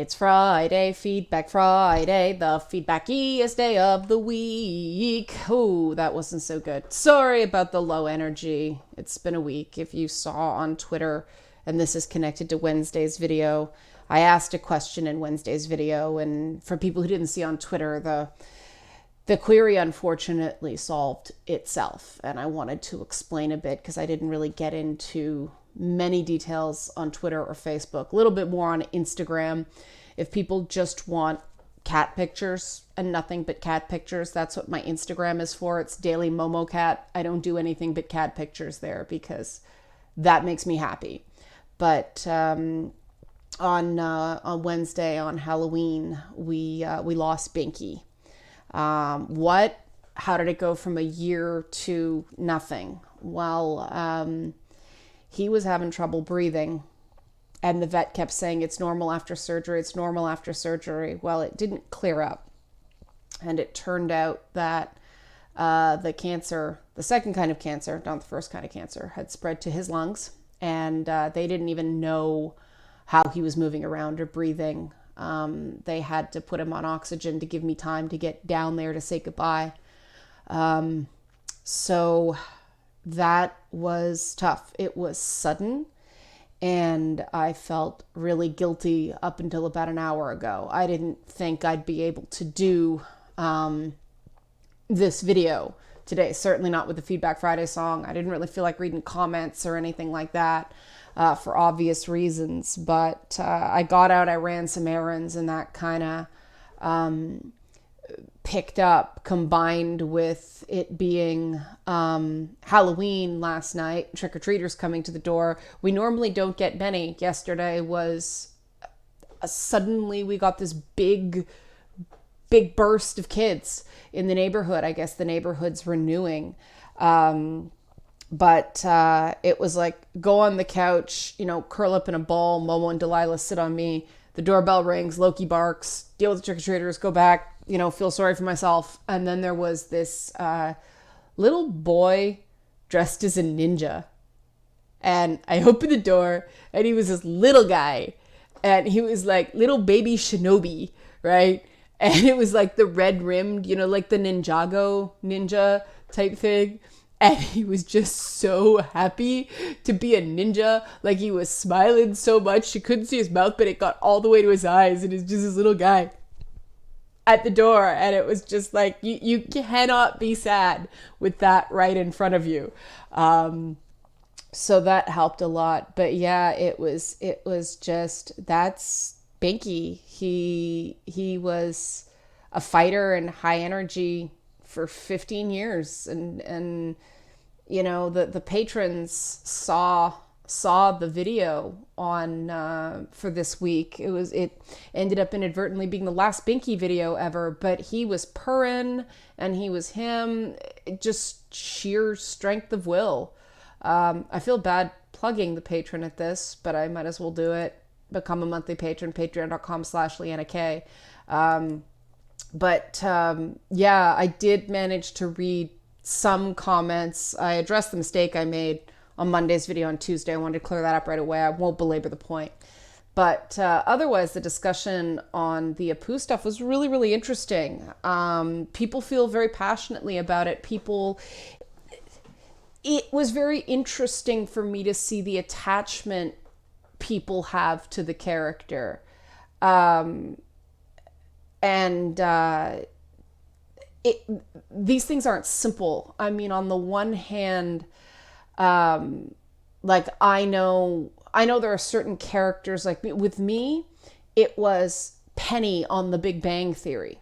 It's Friday, Feedback Friday, the feedbackiest day of the week. Oh, that wasn't so good. Sorry about the low energy. It's been a week. If you saw on Twitter, and this is connected to Wednesday's video, I asked a question in Wednesday's video, and for people who didn't see on Twitter, the query unfortunately solved itself, and I wanted to explain a bit because I didn't really get into many details on Twitter or Facebook, a little bit more on Instagram. If people just want cat pictures and nothing but cat pictures, that's what my Instagram is for. It's Daily Momo Cat. I don't do anything but cat pictures there because that makes me happy. But on Wednesday, on Halloween, we lost Binky. How did it go from a year to nothing? Well, he was having trouble breathing, and the vet kept saying it's normal after surgery, it's normal after surgery. Well, it didn't clear up, and it turned out that the cancer, the second kind of cancer, not the first kind of cancer, had spread to his lungs, and they didn't even know how he was moving around or breathing. They had to put him on oxygen to give me time to get down there to say goodbye. So that was tough. It was sudden, and I felt really guilty up until about an hour ago. I didn't think I'd be able to do this video today, certainly not with the Feedback Friday song. I didn't really feel like reading comments or anything like that for obvious reasons, but I got out, I ran some errands, and that kind of picked up, combined with it being Halloween last night, trick-or-treaters coming to the door. We normally don't get many. Yesterday was suddenly we got this big burst of kids in the neighborhood. I guess the neighborhood's renewing. But it was like, go on the couch, curl up in a ball, Momo and Delilah sit on me. The doorbell rings, Loki barks, deal with the trick-or-treaters, go back, feel sorry for myself. And then there was this little boy dressed as a ninja. And I opened the door, and he was this little guy. And he was like little baby shinobi, right? And it was like the red-rimmed, like the Ninjago ninja type thing. And he was just so happy to be a ninja. Like, he was smiling so much. You couldn't see his mouth, but it got all the way to his eyes. And it's just this little guy at the door. And it was just like, you cannot be sad with that right in front of you. So that helped a lot. But yeah, it was just, that's Binky. He was a fighter and high energy for 15 years, and the patrons saw the video on for this week. It ended up inadvertently being the last Binky video ever, but he was purring, and he was him, just sheer strength of will. I feel bad plugging the Patron at this, but I might as well do it. Become a monthly patron, patreon.com/LeannaK. But yeah, I did manage to read some comments. I addressed the mistake I made on Monday's video on Tuesday. I wanted to clear that up right away. I won't belabor the point. But otherwise, the discussion on the Apu stuff was really, really interesting. People feel very passionately about it. It was very interesting for me to see the attachment people have to the character. These things aren't simple. I mean, on the one hand, like I know there are certain characters, like with me, it was Penny on The Big Bang Theory.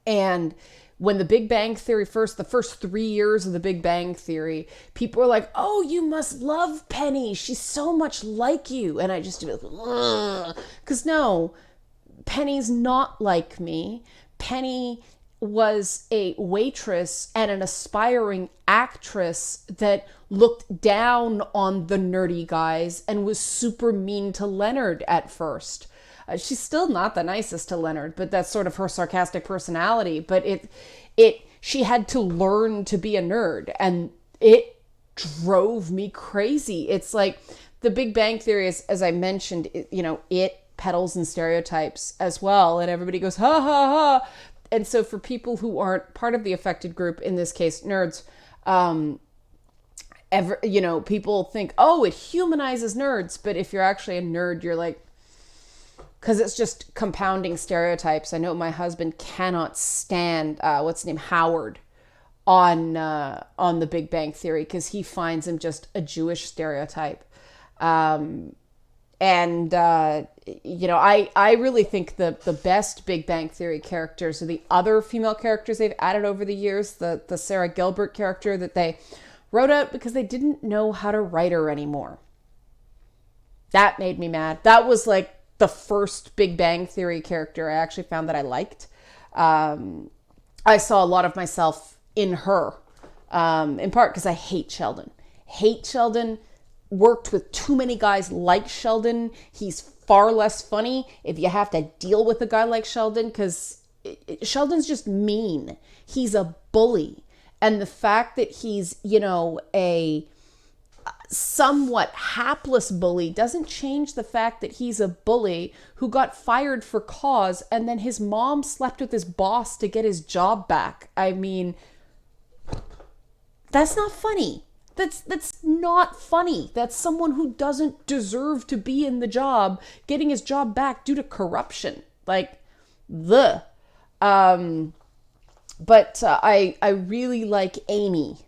And when The Big Bang Theory the first 3 years of The Big Bang Theory, people were like, oh, you must love Penny. She's so much like you. And I just do it, ugh. 'Cause no, Penny's not like me. Penny was a waitress and an aspiring actress that looked down on the nerdy guys and was super mean to Leonard at first. She's still not the nicest to Leonard, but that's sort of her sarcastic personality. But she had to learn to be a nerd, and it drove me crazy. It's like The Big Bang Theory, as I mentioned, it pedals and stereotypes as well. And everybody goes, ha ha ha. And so for people who aren't part of the affected group, in this case, nerds, people think, oh, it humanizes nerds. But if you're actually a nerd, you're like, because it's just compounding stereotypes. I know my husband cannot stand, Howard on The Big Bang Theory, because he finds him just a Jewish stereotype. I really think the best Big Bang Theory characters are the other female characters they've added over the years. The Sarah Gilbert character that they wrote out because they didn't know how to write her anymore. That made me mad. That was like the first Big Bang Theory character I actually found that I liked. I saw a lot of myself in her, in part because I hate Sheldon. Worked with too many guys like Sheldon. He's far less funny if you have to deal with a guy like Sheldon, because Sheldon's just mean. He's a bully. And the fact that he's, a somewhat hapless bully doesn't change the fact that he's a bully who got fired for cause, and then his mom slept with his boss to get his job back. I mean, that's not funny. That's not funny. That's someone who doesn't deserve to be in the job getting his job back due to corruption. Like, the. But I really like Amy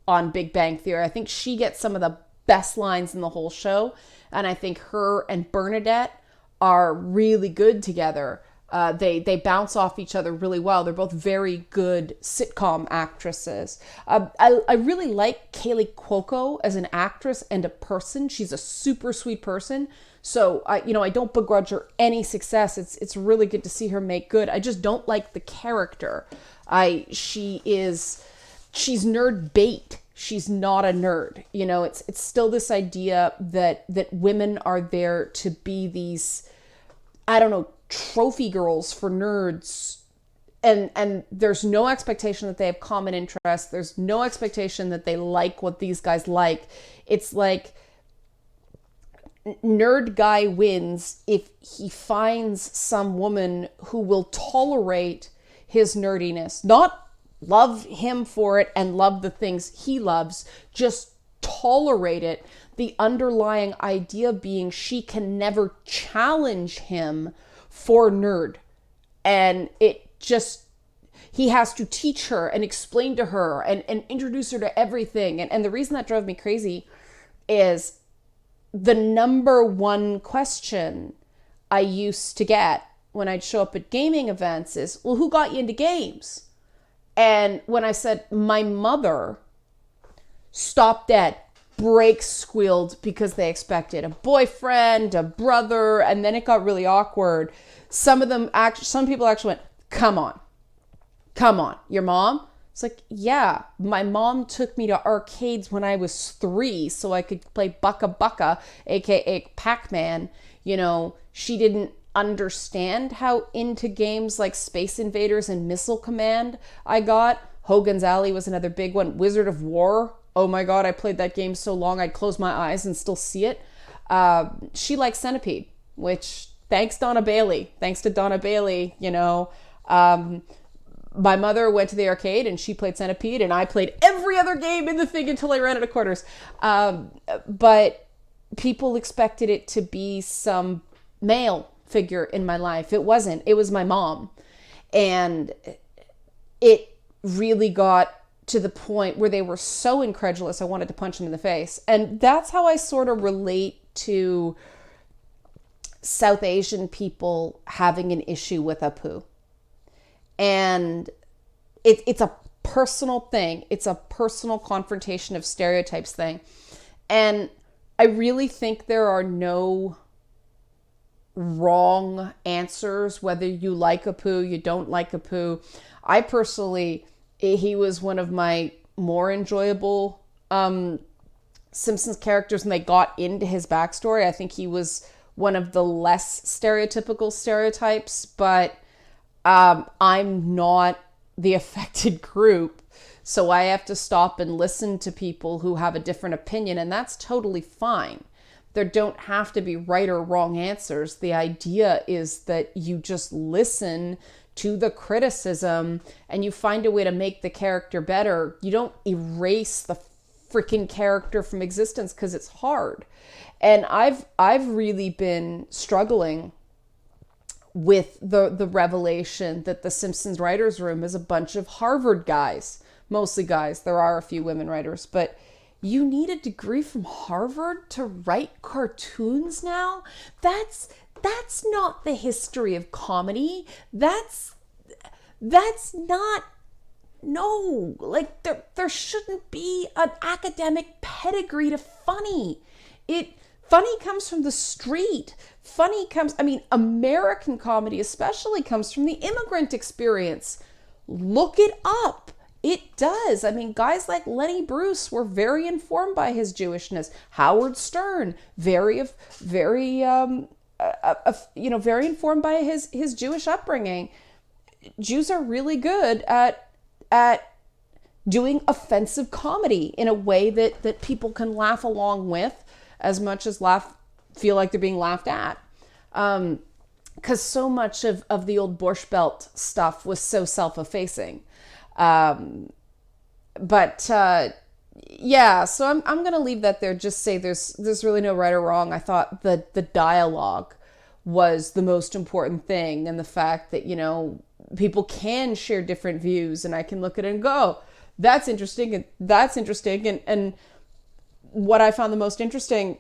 on Big Bang Theory. I think she gets some of the best lines in the whole show. And I think her and Bernadette are really good together. They bounce off each other really well. They're both very good sitcom actresses. I really like Kaylee Cuoco as an actress and a person. She's a super sweet person. So I don't begrudge her any success. It's really good to see her make good. I just don't like the character. She's nerd bait. She's not a nerd. It's still this idea that women are there to be these, I don't know, trophy girls for nerds, and there's no expectation that they have common interests. There's no expectation that they like what these guys like. It's like nerd guy wins if he finds some woman who will tolerate his nerdiness, not love him for it and love the things he loves, just tolerate it. The underlying idea being she can never challenge him for nerd. And he has to teach her and explain to her and introduce her to everything. And the reason that drove me crazy is the number one question I used to get when I'd show up at gaming events is, well, who got you into games? And when I said my mother, stopped dead, brakes squealed, because they expected a boyfriend, a brother, and then it got really awkward. Some people actually went, come on, your mom? It's like, yeah, my mom took me to arcades when I was 3 so I could play Bucka Bucka, aka Pac-Man. She didn't understand how into games like Space Invaders and Missile Command I got. Hogan's Alley was another big one. Wizard of War. Oh my God, I played that game so long I'd close my eyes and still see it. She likes Centipede, which thanks to Donna Bailey, my mother went to the arcade and she played Centipede, and I played every other game in the thing until I ran out of quarters. But people expected it to be some male figure in my life. It wasn't. It was my mom. And it really got to the point where they were so incredulous I wanted to punch them in the face. And that's how I sort of relate to South Asian people having an issue with Apu. And it's a personal thing. It's a personal confrontation of stereotypes thing. And I really think there are no wrong answers, whether you like Apu, you don't like Apu. I personally, he was one of my more enjoyable Simpsons characters when they got into his backstory. I think he was one of the less stereotypical stereotypes, but I'm not the affected group, so I have to stop and listen to people who have a different opinion, and that's totally fine. There don't have to be right or wrong answers. The idea is that you just listen to the criticism and you find a way to make the character better. You don't erase the freaking character from existence because it's hard. And I've really been struggling with the revelation that the Simpsons writers' room is a bunch of Harvard guys, mostly guys. There are a few women writers, but you need a degree from Harvard to write cartoons now? That's not the history of comedy. That's not, no, like there shouldn't be an academic pedigree to funny. Funny comes from the street. Funny comes, American comedy especially comes from the immigrant experience. Look it up. It does. Guys like Lenny Bruce were very informed by his Jewishness. Howard Stern, very informed by his Jewish upbringing. Jews are really good at doing offensive comedy in a way that people can laugh along with, as much as feel like they're being laughed at. Because so much of the old Borscht Belt stuff was so self-effacing. So I'm going to leave that there. Just say there's really no right or wrong. I thought the dialogue was the most important thing, and the fact that, people can share different views, and I can look at it and go, that's interesting, and that's interesting. And what I found the most interesting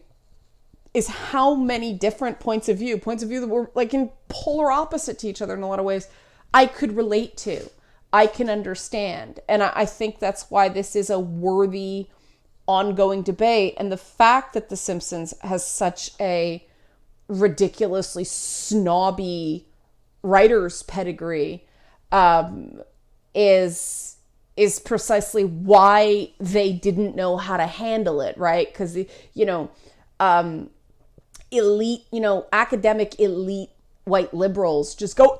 is how many different points of view that were like in polar opposite to each other in a lot of ways, I could relate to, I can understand. And I think that's why this is a worthy ongoing debate. And the fact that The Simpsons has such a ridiculously snobby writer's pedigree is precisely why they didn't know how to handle it, right? Because, elite, academic elite white liberals just go,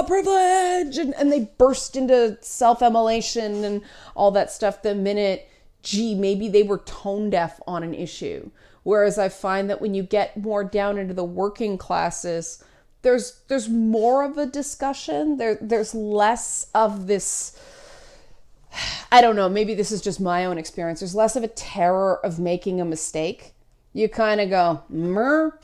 privilege, and they burst into self-immolation and all that stuff the minute, maybe they were tone deaf on an issue. Whereas I find that when you get more down into the working classes, there's more of a discussion. There's less of this, I don't know, maybe this is just my own experience. There's less of a terror of making a mistake. You kind of go, mer,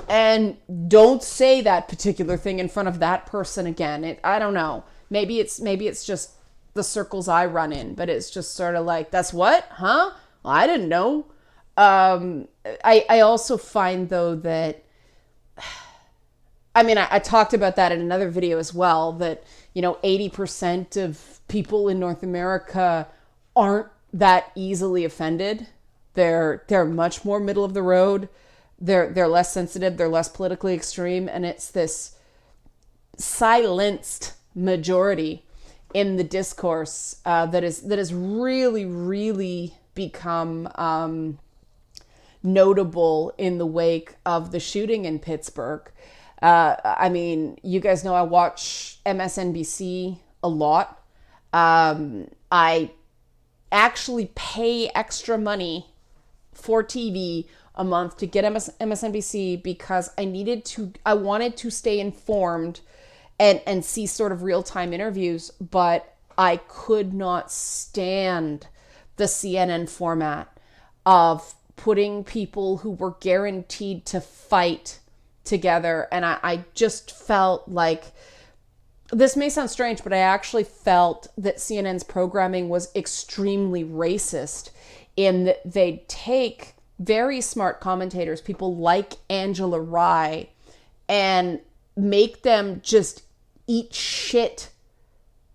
and don't say that particular thing in front of that person again. I don't know. Maybe it's just the circles I run in, but it's just sort of like, that's what? Huh? I didn't know. I also find though that, I talked about that in another video as well, that, 80% of people in North America aren't that easily offended. They're much more middle of the road. They're less sensitive. They're less politically extreme. And it's this silenced majority in the discourse that has really, really become notable in the wake of the shooting in Pittsburgh. You guys know I watch MSNBC a lot. I actually pay extra money for TV a month to get MSNBC because I wanted to stay informed and see sort of real-time interviews, but I could not stand the CNN format of putting people who were guaranteed to fight together. And I just felt like, this may sound strange, but I actually felt that CNN's programming was extremely racist in that they'd take very smart commentators, people like Angela Rye, and make them just eat shit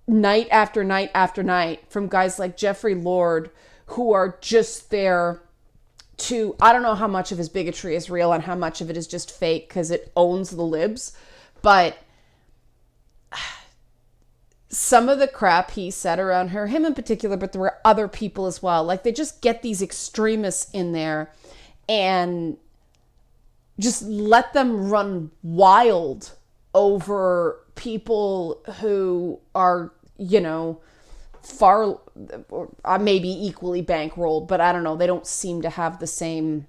night after night after night from guys like Jeffrey Lord, who are just there to, I don't know how much of his bigotry is real and how much of it is just fake because it owns the libs, but some of the crap he said around him in particular, but there were other people as well. Like, they just get these extremists in there and just let them run wild over people who are, far, maybe equally bankrolled, but I don't know. They don't seem to have the same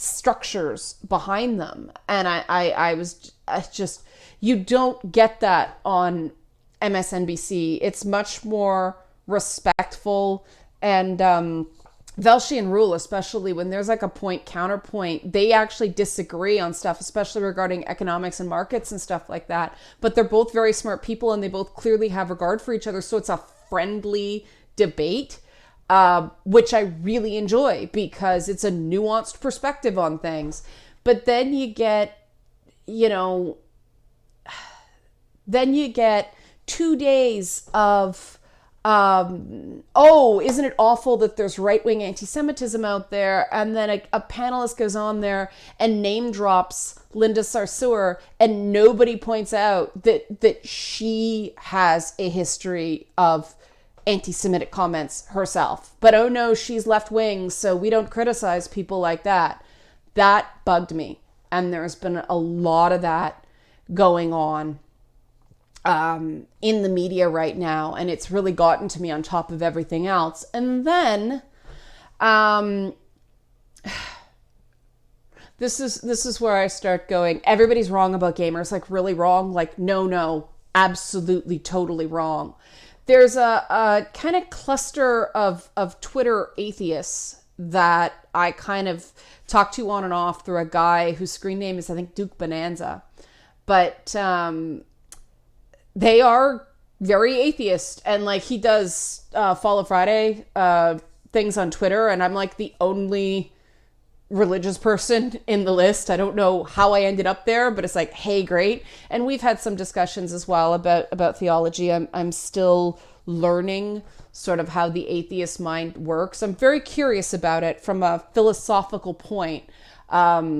structures behind them. And I just, you don't get that on MSNBC. It's much more respectful, and Velshi and Rule, especially when there's like a point counterpoint, they actually disagree on stuff, especially regarding economics and markets and stuff like that. But they're both very smart people, and they both clearly have regard for each other. So it's a friendly debate, which I really enjoy because it's a nuanced perspective on things. But then you get, then you get 2 days of, oh, isn't it awful that there's right-wing anti-Semitism out there? And then a panelist goes on there and name drops Linda Sarsour, and nobody points out that she has a history of anti-Semitic comments herself. But oh no, she's left-wing, so we don't criticize people like that. That bugged me. And there's been a lot of that going on in the media right now, and it's really gotten to me on top of everything else. And then this is where I start going, everybody's wrong about gamers, like really wrong, like no, absolutely totally wrong. There's a kind of cluster of Twitter atheists that I kind of talk to on and off through a guy whose screen name is, I think, Duke Bonanza. But they are very atheist, and like he does Follow Friday things on Twitter, and I'm like the only religious person in the list. I don't know how I ended up there, but it's like, hey, great. And we've had some discussions as well about theology. I'm still learning sort of how the atheist mind works. I'm very curious about it from a philosophical point. I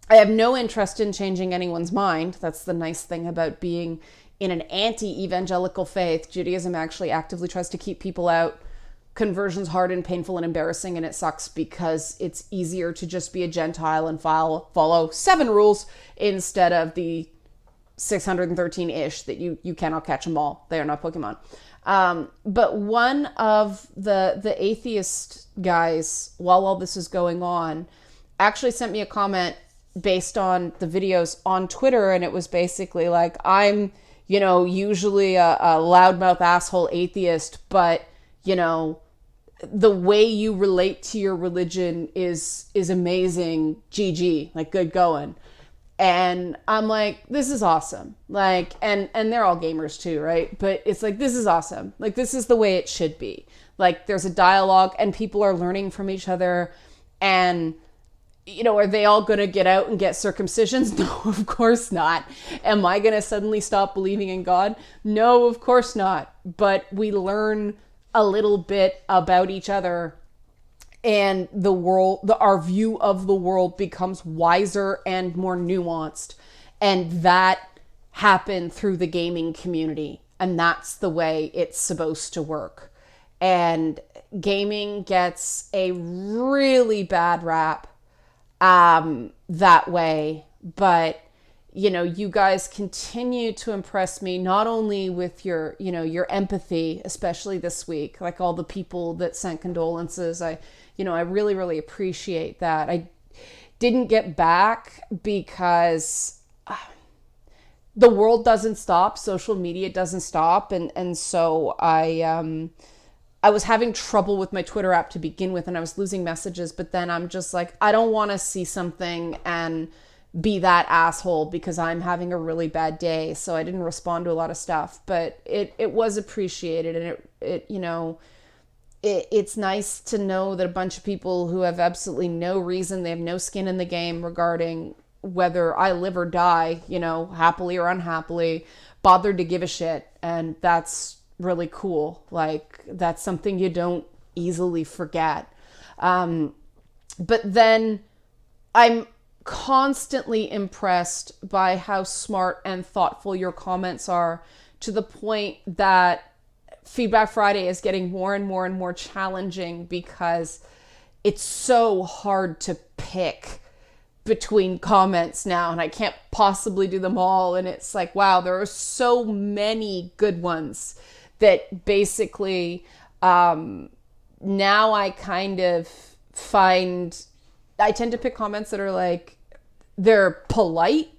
have no interest in changing anyone's mind. That's the nice thing about being in an anti-evangelical faith. Judaism actually actively tries to keep people out. Conversion's hard and painful and embarrassing, and it sucks because it's easier to just be a Gentile and follow 7 rules instead of the 613-ish that you cannot catch them all. They are not Pokemon. But one of the atheist guys, while all this is going on, actually sent me a comment based on the videos on Twitter, and it was basically like, I'm, usually a loudmouth asshole atheist, but, the way you relate to your religion is amazing. GG, like, good going. And I'm like, this is awesome. Like, and they're all gamers too, right? But it's like, this is awesome. Like, this is the way it should be. Like, there's a dialogue and people are learning from each other. And, are they all going to get out and get circumcisions? No, of course not. Am I going to suddenly stop believing in God? No, of course not. But we learn a little bit about each other, and the world, our view of the world becomes wiser and more nuanced. And that happened through the gaming community. And that's the way it's supposed to work. And gaming gets a really bad rap that way. But, you guys continue to impress me, not only with your empathy, especially this week, like all the people that sent condolences. I really, really appreciate that. I didn't get back because the world doesn't stop. Social media doesn't stop. And so I was having trouble with my Twitter app to begin with, and I was losing messages, but then I'm just like, I don't want to see something and be that asshole because I'm having a really bad day. So I didn't respond to a lot of stuff, but it was appreciated. And it's nice to know that a bunch of people who have absolutely no reason, they have no skin in the game regarding whether I live or die, happily or unhappily, bothered to give a shit. And that's really cool. Like, that's something you don't easily forget. But then I'm constantly impressed by how smart and thoughtful your comments are, to the point that Feedback Friday is getting more and more and more challenging because it's so hard to pick between comments now, and I can't possibly do them all. And it's like, wow, there are so many good ones that basically now I kind of find I tend to pick comments that are like, they're polite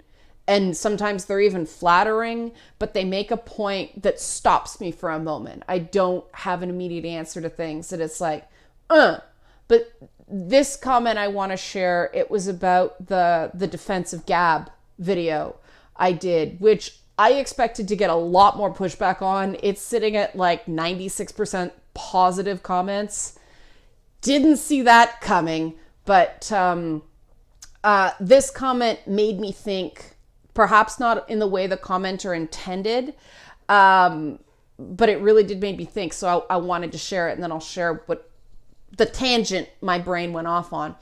and sometimes they're even flattering, but they make a point that stops me for a moment. I don't have an immediate answer to things that it's like, But this comment I want to share, it was about the defense of Gab video I did, which I expected to get a lot more pushback on. It's sitting at like 96% positive comments. Didn't see that coming, but this comment made me think, perhaps not in the way the commenter intended, but it really did make me think. So I wanted to share it, and then I'll share what the tangent my brain went off on.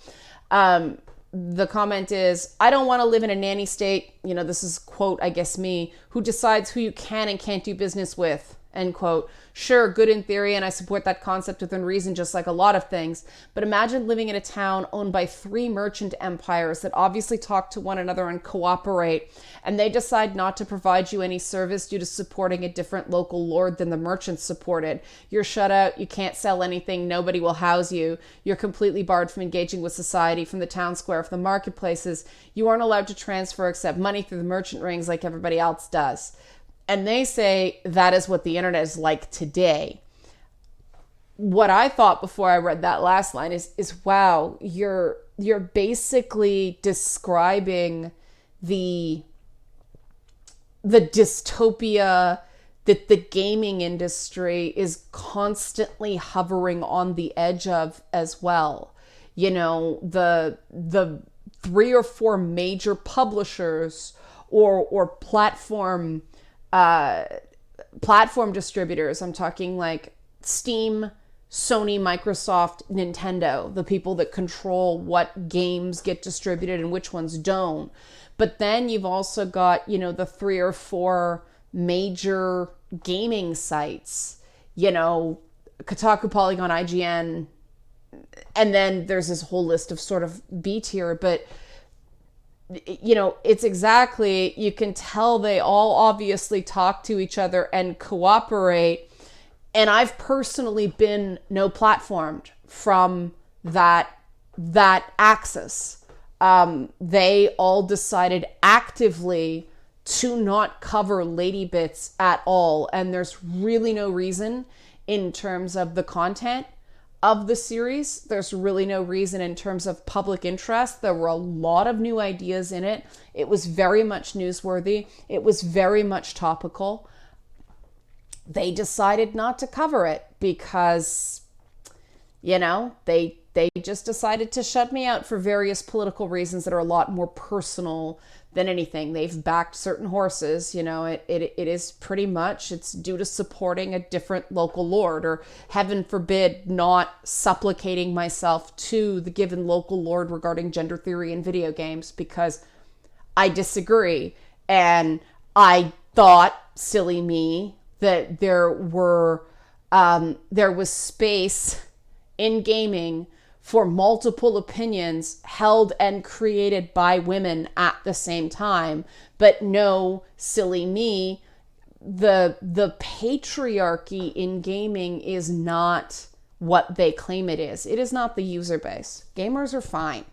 The comment is, I don't want to live in a nanny state. You know, this is quote, I guess me, who decides who you can and can't do business with, end quote. Sure, good in theory, and I support that concept within reason, just like a lot of things. But imagine living in a town owned by 3 merchant empires that obviously talk to one another and cooperate, and they decide not to provide you any service due to supporting a different local lord than the merchants supported. You're shut out, you can't sell anything, nobody will house you. You're completely barred from engaging with society, from the town square, from the marketplaces. You aren't allowed to transfer except money through the merchant rings like everybody else does. And they say that is what the internet is like today. What I thought before I read that last line is wow, you're basically describing the dystopia that the gaming industry is constantly hovering on the edge of as well. You know, the 3 or 4 major publishers or platform distributors. I'm talking like Steam, Sony, Microsoft, Nintendo, the people that control what games get distributed and which ones don't. But then you've also got, you know, the 3 or 4 major gaming sites, you know, Kotaku, Polygon, IGN, and then there's this whole list of sort of B tier, but you know, it's exactly, you can tell they all obviously talk to each other and cooperate. And I've personally been no platformed from that axis. They all decided actively to not cover Lady Bits at all. And there's really no reason in terms of the content of the series. There's really no reason in terms of public interest. There were a lot of new ideas in it. It was very much newsworthy. It was very much topical. They decided not to cover it because, you know, they just decided to shut me out for various political reasons that are a lot more personal than anything. They've backed certain horses, you know, it is pretty much, it's due to supporting a different local lord, or heaven forbid, not supplicating myself to the given local lord regarding gender theory in video games, because I disagree. And I thought, silly me, that there was space in gaming for multiple opinions held and created by women at the same time. But no, silly me, the patriarchy in gaming is not what they claim it is. It is not the user base. Gamers are fine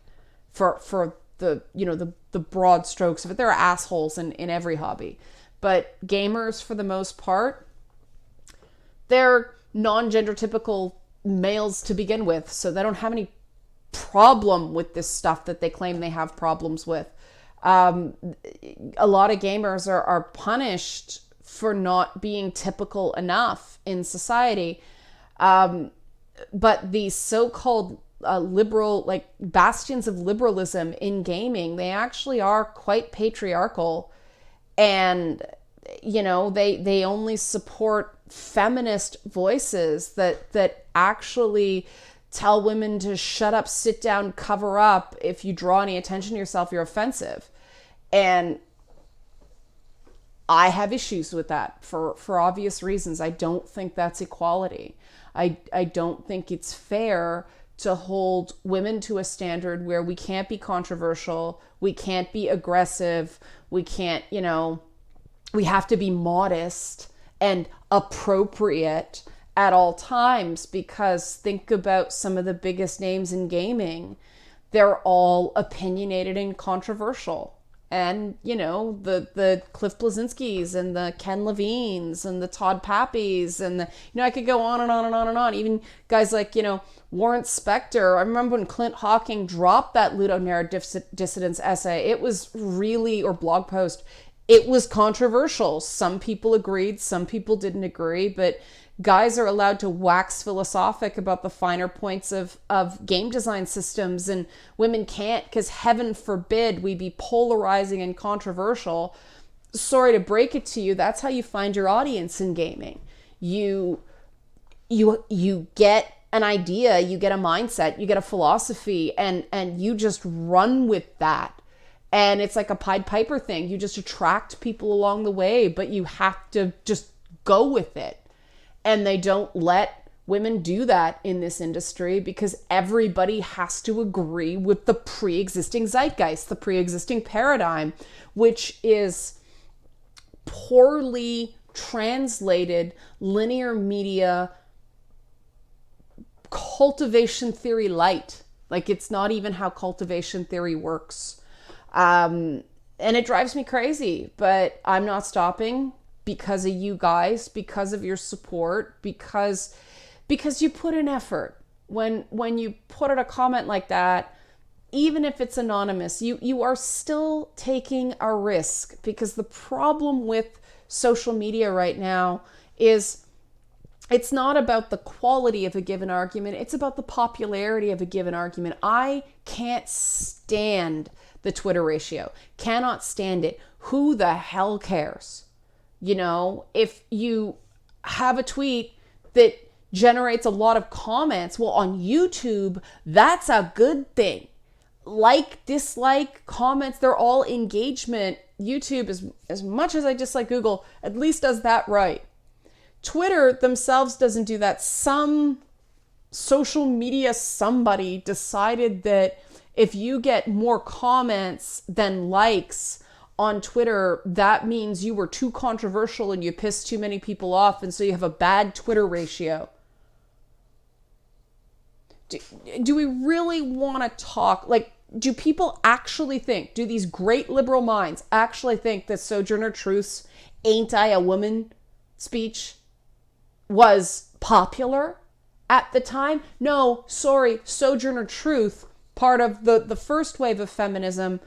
for the, you know, the broad strokes of it. There are assholes in every hobby. But gamers, for the most part, they're non-gender typical males to begin with, so they don't have any problem with this stuff that they claim they have problems with. A lot of gamers are punished for not being typical enough in society. But these so-called liberal, like bastions of liberalism in gaming, they actually are quite patriarchal. And, you know, they only support feminist voices that actually tell women to shut up, sit down, cover up. If you draw any attention to yourself, you're offensive. And I have issues with that for obvious reasons. I don't think that's equality. I don't think it's fair to hold women to a standard where we can't be controversial, we can't be aggressive, we can't, you know, we have to be modest and appropriate at all times, because think about some of the biggest names in gaming. they're all opinionated and controversial. And, you know, the Cliff Blazinskis and the Ken Levines and the Todd Pappies and the, you know, I could go on and on and on and on. Even guys like, you know, Warren Spector. I remember when Clint Hawking dropped that ludonarrative dissidence essay. It was really, or blog post, it was controversial. Some people agreed, some people didn't agree, but guys are allowed to wax philosophic about the finer points of game design systems, and women can't, because heaven forbid we be polarizing and controversial. Sorry to break it to you, that's how you find your audience in gaming. You get an idea, you get a mindset, you get a philosophy, and you just run with that. And it's like a Pied Piper thing. You just attract people along the way, but you have to just go with it. And they don't let women do that in this industry because everybody has to agree with the pre-existing zeitgeist, the pre-existing paradigm, which is poorly translated linear media cultivation theory light. Like, it's not even how cultivation theory works. And it drives me crazy, but I'm not stopping. Because of you guys, because of your support, because you put in effort. When you put out a comment like that, even if it's anonymous, you are still taking a risk, because the problem with social media right now is it's not about the quality of a given argument, it's about the popularity of a given argument. I can't stand the Twitter ratio. Cannot stand it. Who the hell cares? You know, if you have a tweet that generates a lot of comments, well, on YouTube, that's a good thing. Like, dislike, comments, they're all engagement. YouTube, as much as I dislike Google, at least does that right. Twitter themselves doesn't do that. Some social media somebody decided that if you get more comments than likes on Twitter, that means you were too controversial and you pissed too many people off, and so you have a bad Twitter ratio. Do we really want to talk? Like, do people actually think, do these great liberal minds actually think that Sojourner Truth's "Ain't I a Woman" speech was popular at the time? No, sorry, Sojourner Truth, part of the first wave of feminism,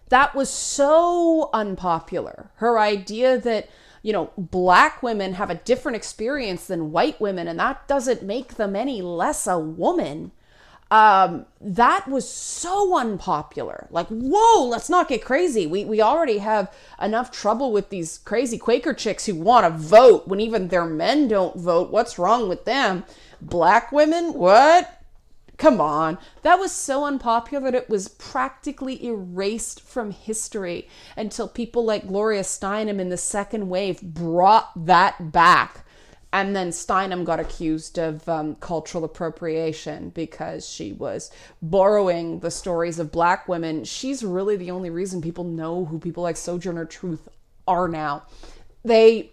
that was so unpopular. Her idea that, you know, black women have a different experience than white women, and that doesn't make them any less a woman. That was so unpopular. Like, whoa, let's not get crazy. We already have enough trouble with these crazy Quaker chicks who want to vote when even their men don't vote. What's wrong with them? Black women? What? Come on. That was so unpopular that it was practically erased from history until people like Gloria Steinem in the second wave brought that back. And then Steinem got accused of cultural appropriation because she was borrowing the stories of black women. She's really the only reason people know who people like Sojourner Truth are now. They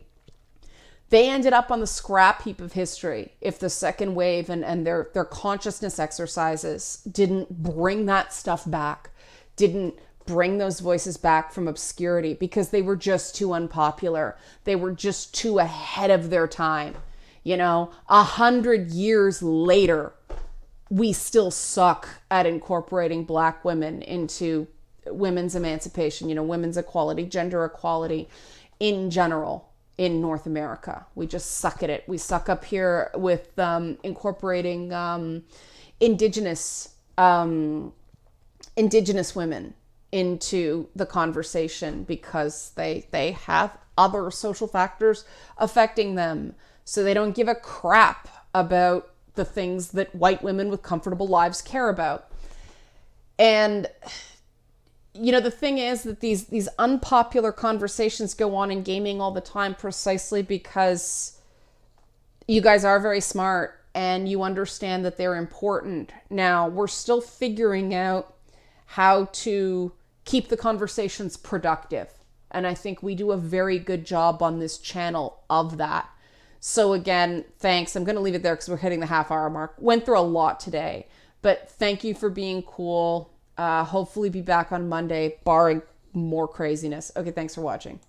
ended up on the scrap heap of history if the second wave and their consciousness exercises didn't bring that stuff back, didn't bring those voices back from obscurity, because they were just too unpopular. They were just too ahead of their time. You know, 100 years later, we still suck at incorporating black women into women's emancipation, you know, women's equality, gender equality in general. In North America, we just suck at it. We suck up here with incorporating indigenous women into the conversation because they have other social factors affecting them. So they don't give a crap about the things that white women with comfortable lives care about. And you know, the thing is that these unpopular conversations go on in gaming all the time precisely because you guys are very smart and you understand that they're important. Now, we're still figuring out how to keep the conversations productive. And I think we do a very good job on this channel of that. So again, thanks. I'm going to leave it there because we're hitting the half-hour mark. Went through a lot today. But thank you for being cool. Hopefully be back on Monday, barring more craziness. Okay, thanks for watching.